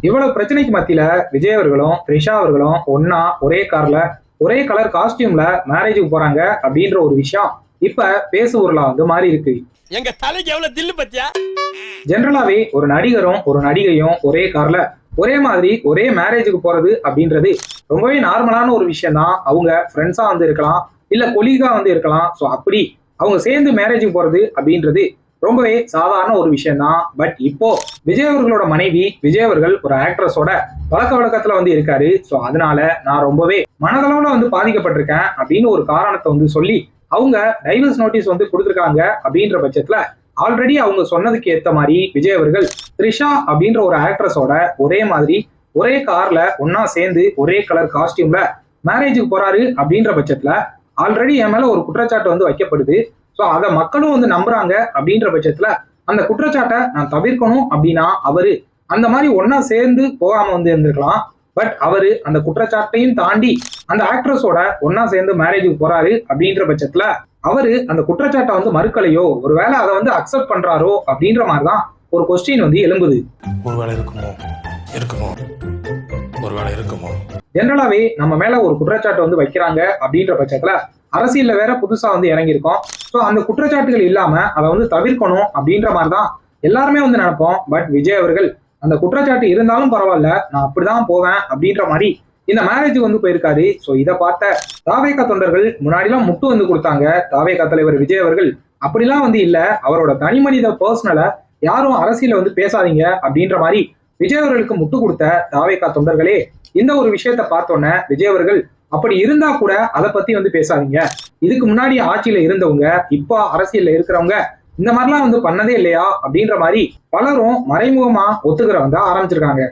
இவ்வளவு பிரச்சனைக்கு மத்தியில விஜய் அவர்களும் த்ரிஷா அவர்களும் ஒன்னா ஒரே கார்ல ஒரே கலர் காஸ்டியூம்ல மேரேஜுக்கு போறாங்க அப்படின்ற ஒரு விஷயம் இப்ப பேசு ஊர்ல வந்து மாறி இருக்கு. எங்க தலைக்கு எவ்வளவு தில்லு பத்தியா? ஜெனரலாவே ஒரு நடிகரும் ஒரு நடிகையும் ஒரே கார்ல ஒரே மாதிரி ஒரே மேரேஜுக்கு போறது அப்படின்றது ரொம்பவே நார்மலான ஒரு விஷயம் தான். அவங்க ஃப்ரெண்ட்ஸா வந்து இருக்கலாம், இல்ல கொலீகா வந்து இருக்கலாம். ஸோ அப்படி அவங்க சேர்ந்து மேரேஜுக்கு போறது அப்படின்றது ரொம்பவே சாதாரண ஒரு விஷயம் தான். பட் இப்போ விஜய் அவர்களோட மனைவி விஜய் அவர்கள் ஒரு ஆக்ட்ரஸோட பழக்க வழக்கத்துல வந்து இருக்காரு. ஸோ அதனால நான் ரொம்பவே மனதளவுல வந்து பாதிக்கப்பட்டிருக்கேன் அப்படின்னு ஒரு காரணத்தை வந்து சொல்லி அவங்க டைவர்ஸ் நோட்டீஸ் வந்து கொடுத்துருக்காங்க. அப்படின்ற பட்சத்துல ஆல்ரெடி அவங்க சொன்னதுக்கு ஏத்த மாதிரி விஜய் அவர்கள் த்ரிஷா அப்படின்ற ஒரு ஆக்ட்ரஸோட ஒரே மாதிரி ஒரே கார்ல ஒன்னா சேர்ந்து ஒரே கலர் காஸ்டியூம்ல மேரேஜுக்கு போறாரு அப்படின்ற பட்சத்துல ஆல்ரெடி என் மேல ஒரு குற்றச்சாட்டு வந்து வைக்கப்படுது. ஸோ அதை மக்களும் வந்து நம்புறாங்க. அப்படின்ற பட்சத்துல அந்த குற்றச்சாட்டை நான் தவிர்க்கணும் அப்படின்னா அவரு அந்த மாதிரி ஒன்னா சேர்ந்து போகாம வந்து இருந்திருக்கலாம். பட் அவரு அந்த குற்றச்சாட்டையும் தாண்டி அந்த ஆக்ட்ரஸோட ஒன்னா சேர்ந்து மேரேஜுக்கு போறாரு அப்படின்ற பட்சத்துல அவரு அந்த குற்றச்சாட்டை வந்து மறுக்கலையோ, ஒருவேளை அதை வந்து அக்செப்ட் பண்றாரோ அப்படின்ற மாதிரிதான் ஒரு கொஸ்டின் வந்து எழும்புது. ஒருவேளை இருக்குமோ இருக்குமோ ஒருவேளை இருக்குமோ. ஜெனரலாவே நம்ம மேல ஒரு குற்றச்சாட்டு வந்து வைக்கிறாங்க அப்படின்ற பட்சத்துல அரசியல்ல வேற புதுசா வந்து இறங்கியிருக்கோம். ஸோ அந்த குற்றச்சாட்டுகள் இல்லாம அதை வந்து தவிர்க்கணும் அப்படின்ற மாதிரிதான் எல்லாருமே வந்து நினைப்போம். பட் விஜய் அவர்கள் அந்த குற்றச்சாட்டு இருந்தாலும் பரவாயில்ல, நான் அப்படிதான் போவேன் அப்படின்ற மாதிரி இந்த மேரேஜ் வந்து போயிருக்காரு. ஸோ இதை பார்த்த தாவேகா தொண்டர்கள் முன்னாடிலாம் முட்டு வந்து கொடுத்தாங்க. தாவேகா தலைவர் விஜய் அவர்கள் அப்படிலாம் வந்து இல்ல, அவரோட தனி மனித பர்சனலை யாரும் அரசியல வந்து பேசாதீங்க அப்படின்ற மாதிரி விஜய் அவர்களுக்கு முட்டு கொடுத்த தாவேகா தொண்டர்களே இந்த ஒரு விஷயத்த பார்த்தோன்னே விஜய் அவர்கள் அப்படி இருந்தா கூட அதை பத்தி வந்து பேசாதீங்க, இதுக்கு முன்னாடி ஆட்சியில இருந்தவங்க இப்போ அரசியல்ல இருக்கிறவங்க இந்த மாதிரிலாம் வந்து பண்ணதே இல்லையா அப்படின்ற மாதிரி பலரும் மறைமுகமா ஒத்துக்கிறவங்க ஆரம்பிச்சிருக்காங்க.